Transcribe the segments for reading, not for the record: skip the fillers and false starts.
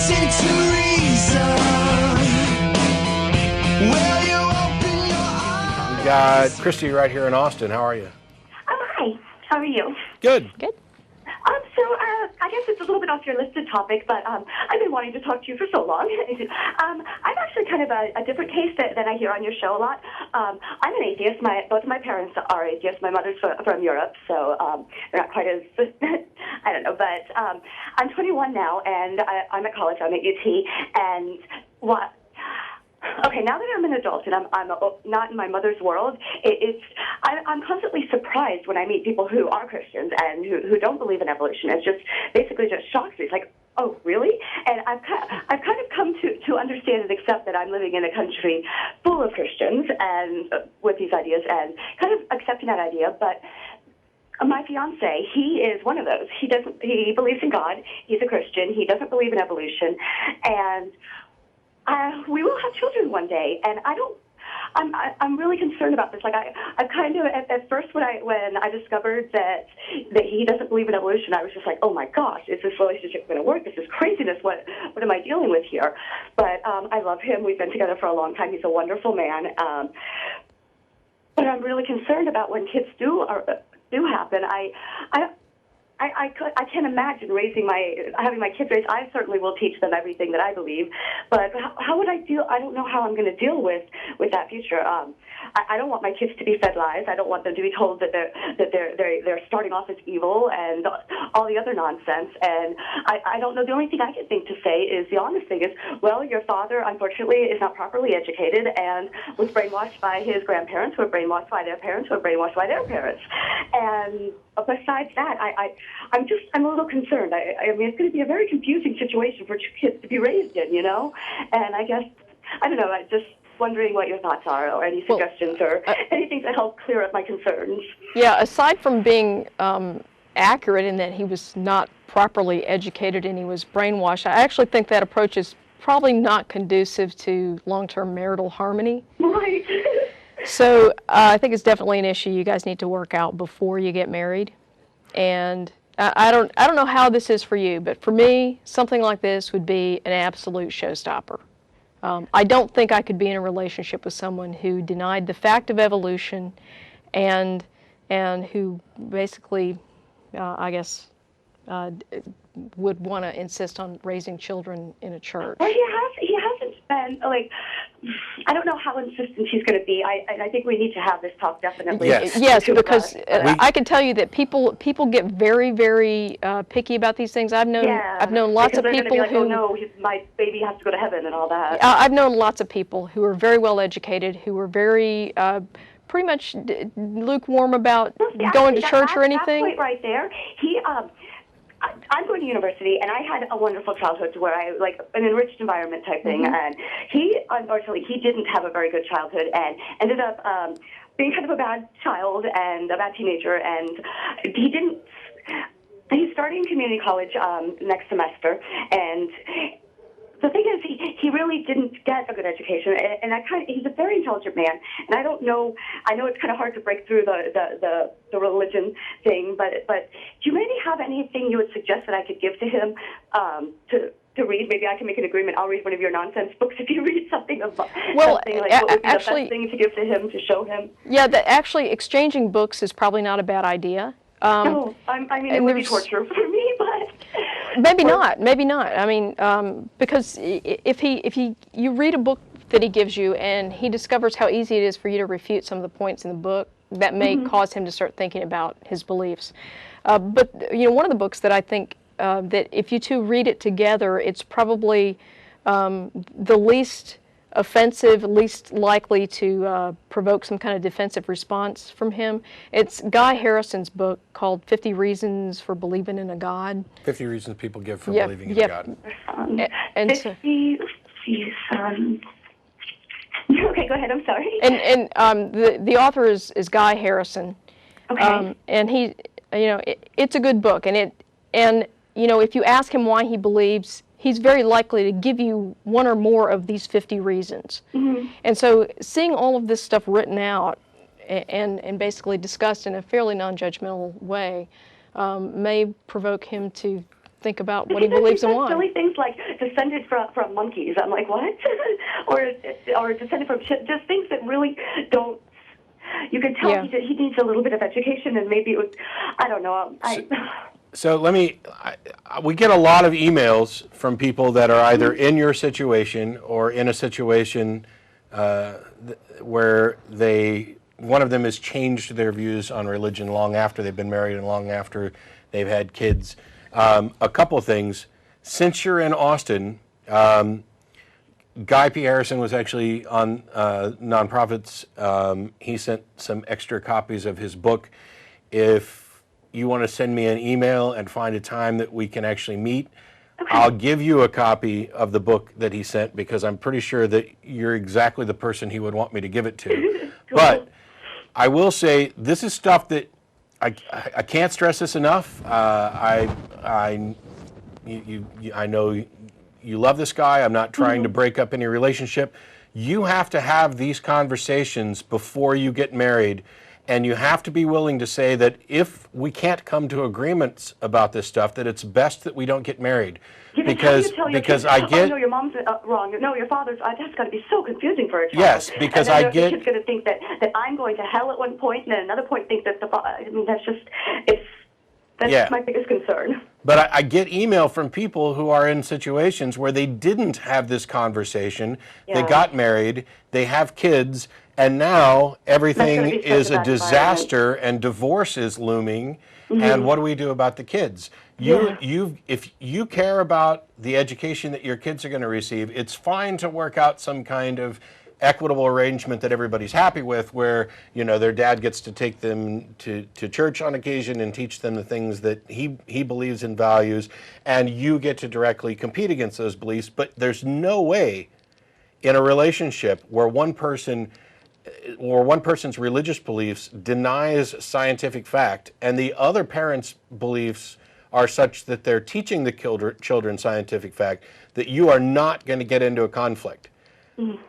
listen to reason. Will you open your eyes? We got Christy right here in Austin. How are you? Hi. How are you? Good. Good. I guess it's a little bit off your listed topic, but I've been wanting to talk to you for so long. I'm actually kind of a different case that I hear on your show a lot. I'm an atheist. Both of my parents are atheists. My mother's from Europe, so they're not quite as, I don't know, but I'm 21 now, and I'm at college. I'm at UT, and what... Okay, now that I'm an adult and I'm not in my mother's world, I'm constantly surprised when I meet people who are Christians and who don't believe in evolution. It basically shocks me. It's like, oh, really? And I've kind of come to understand and accept that I'm living in a country full of Christians and with these ideas and kind of accepting that idea, but my fiancé, he is one of those. He believes in God. He's a Christian. He doesn't believe in evolution, and we will have children one day, and I'm really concerned about this. Like I kind of at first when I discovered that he doesn't believe in evolution, I was just like, oh my gosh, is this relationship going to work? This is craziness. What am I dealing with here? But I love him. We've been together for a long time. He's a wonderful man. But I'm really concerned about when kids do happen. I can't imagine having my kids raised. I certainly will teach them everything that I believe, but how would I deal? I don't know how I'm going to deal with that future. I don't want my kids to be fed lies. I don't want them to be told that they're starting off as evil and all the other nonsense. And I don't know. The only thing I can think to say is the honest thing is, well, your father unfortunately is not properly educated and was brainwashed by his grandparents, who were brainwashed by their parents, who were brainwashed by their parents. And besides that, I'm a little concerned. I mean, it's going to be a very confusing situation for kids to be raised in, And I guess, I don't know, I'm just wondering what your thoughts are or any suggestions or anything to help clear up my concerns. Yeah, aside from being accurate in that he was not properly educated and he was brainwashed, I actually think that approach is probably not conducive to long-term marital harmony. Right. So I think it's definitely an issue you guys need to work out before you get married. And I don't know how this is for you, but for me, something like this would be an absolute showstopper. I don't think I could be in a relationship with someone who denied the fact of evolution and who basically, I guess, would want to insist on raising children in a church. Well, he hasn't been, like, I don't know how insistent he's going to be. I think we need to have this talk, definitely. Yes, because I can tell you that people get very, very picky about these things. I've known lots of people like, who, oh no, my baby has to go to heaven and all that. I've known lots of people who are very well educated, who are very pretty much lukewarm about going to church or anything. That point right there, I'm going to university, and I had a wonderful childhood where I, like, an enriched environment type thing, and unfortunately, he didn't have a very good childhood and ended up being kind of a bad child and a bad teenager, and he's starting community college next semester, and the thing is, he really didn't get a good education, and he's a very intelligent man, and I don't know. I know it's kind of hard to break through the religion thing, but do you maybe have anything you would suggest that I could give to him to read? Maybe I can make an agreement. I'll read one of your nonsense books if you read something about something like what would be the best thing to give to him to show him. Yeah, actually exchanging books is probably not a bad idea. No, I mean it would be torture for me, but. Maybe not. I mean, because if you read a book that he gives you and he discovers how easy it is for you to refute some of the points in the book, that may cause him to start thinking about his beliefs. But one of the books that I think that if you two read it together, it's probably the least offensive, least likely to provoke some kind of defensive response from him. It's Guy Harrison's book called 50 Reasons for Believing in a God. 50 Reasons People Give for Believing in a God. Okay, go ahead, I'm sorry. And the author is Guy Harrison. Okay. And he, it's a good book. And if you ask him why he believes, he's very likely to give you one or more of these 50 reasons. And so seeing all of this stuff written out and basically discussed in a fairly non-judgmental way may provoke him to think about what he believes and why. Silly things like descended from monkeys. I'm like, what? or descended from just things that really don't. You can tell he needs a little bit of education, and maybe it would. I don't know. So we get a lot of emails from people that are either in your situation or in a situation where one of them has changed their views on religion long after they've been married and long after they've had kids. A couple of things. Since you're in Austin, Guy P. Harrison was actually on Nonprofits. He sent some extra copies of his book. If you want to send me an email and find a time that we can actually meet, I'll give you a copy of the book that he sent, because I'm pretty sure that you're exactly the person he would want me to give it to. Cool. But I will say, this is stuff that I can't stress this enough. I know you love this guy. I'm not trying to break up any relationship. You have to have these conversations before you get married. And you have to be willing to say that if we can't come to agreements about this stuff, that it's best that we don't get married. Yeah, because I get. Oh, no, your mom's wrong. No, your father's. That's got to be so confusing for a child. Yes, because and then I get. The kid's going to think that I'm going to hell at one point, and then another point think that I mean, that's my biggest concern. But I get email from people who are in situations where they didn't have this conversation. Yeah. They got married. They have kids. And now everything is a disaster, and divorce is looming. And what do we do about the kids? If you care about the education that your kids are going to receive, it's fine to work out some kind of equitable arrangement that everybody's happy with, where their dad gets to take them to church on occasion and teach them the things that he believes and values, and you get to directly compete against those beliefs. But there's no way in a relationship where one person's religious beliefs denies scientific fact, and the other parent's beliefs are such that they're teaching the children scientific fact, that you are not going to get into a conflict.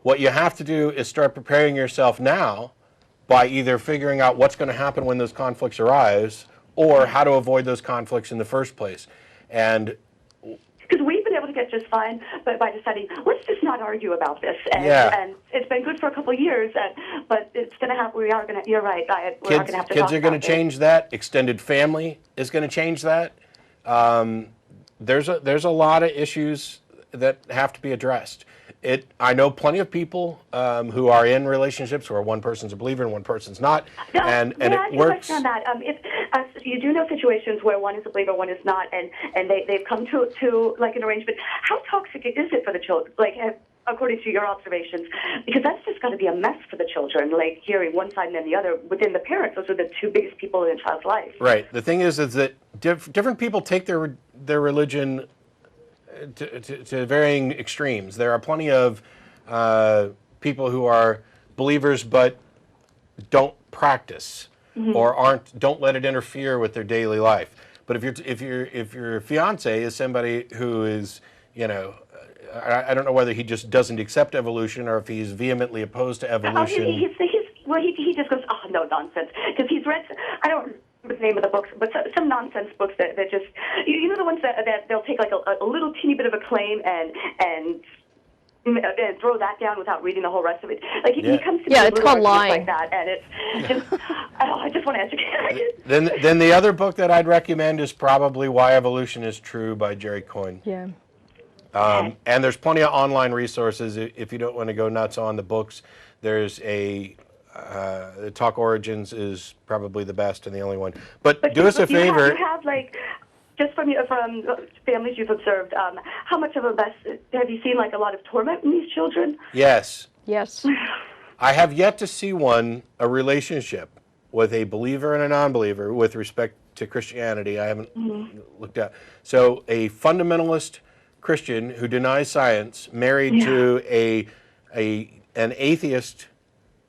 What you have to do is start preparing yourself now by either figuring out what's going to happen when those conflicts arise, or how to avoid those conflicts in the first place. And because we've been able to get just fine, but by deciding, let's just not argue about this. And, and it's been good for a couple of years, but it's going to have, you're right, we're not going to have to kids are going to change that. Extended family is going to change that. There's a lot of issues that have to be addressed. I know plenty of people who are in relationships where one person's a believer and one person's not, and it works. On that. If you do know situations where one is a believer, one is not, and they've come to like an arrangement. How toxic is it for the children? Like, according to your observations, because that's just got to be a mess for the children. Like hearing one side and then the other within the parents. Those are the two biggest people in a child's life. Right. The thing is that different people take their religion to varying extremes. There are plenty of people who are believers but don't practice or don't let it interfere with their daily life. But if your fiancé is somebody who is, I don't know whether he just doesn't accept evolution or if he's vehemently opposed to evolution. He just goes, oh, no nonsense, because he's read. I don't the name of the books, but some nonsense books that just, the ones that they'll take like a little teeny bit of a claim and throw that down without reading the whole rest of it. Like he comes to it's called lying like that, and it's just I just want to educate. Then the other book that I'd recommend is probably Why Evolution is True by Jerry Coyne. Yeah. And there's plenty of online resources if you don't want to go nuts on the books. There's Talk Origins is probably the best and the only one. But do us a favor. You have just from families you've observed, how much of a mess have you seen? Like a lot of torment in these children? Yes. Yes. I have yet to see a relationship with a believer and a non-believer with respect to Christianity. I haven't looked at. So a fundamentalist Christian who denies science married to an atheist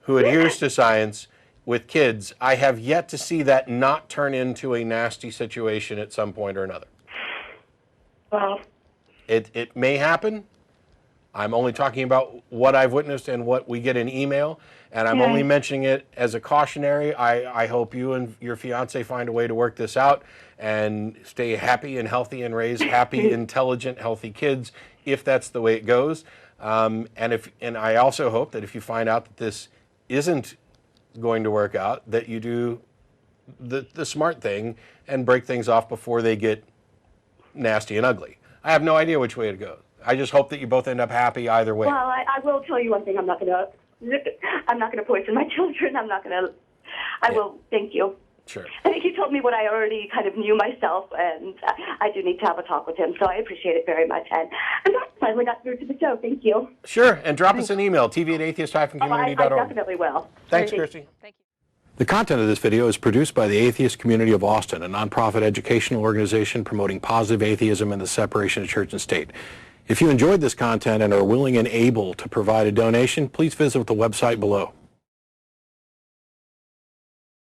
who adheres to science with kids, I have yet to see that not turn into a nasty situation at some point or another. Wow. It may happen. I'm only talking about what I've witnessed and what we get in email, and I'm only mentioning it as a cautionary. I hope you and your fiance find a way to work this out and stay happy and healthy and raise happy, intelligent, healthy kids, if that's the way it goes. And I also hope that if you find out that this isn't going to work out, that you do the smart thing and break things off before they get nasty and ugly. I have no idea which way it goes. I just hope that you both end up happy either way. Well, I will tell you one thing. I'm not going to poison my children. I will. Thank you. Sure. I think you told me what I already kind of knew myself, and I do need to have a talk with him, so I appreciate it very much. And I'm glad I finally got through to the show. Thank you. Sure, and drop us an email, tv@atheist-community.org. I definitely will. Thanks, Christy. Thank you. The content of this video is produced by the Atheist Community of Austin, a nonprofit educational organization promoting positive atheism and the separation of church and state. If you enjoyed this content and are willing and able to provide a donation, please visit the website below.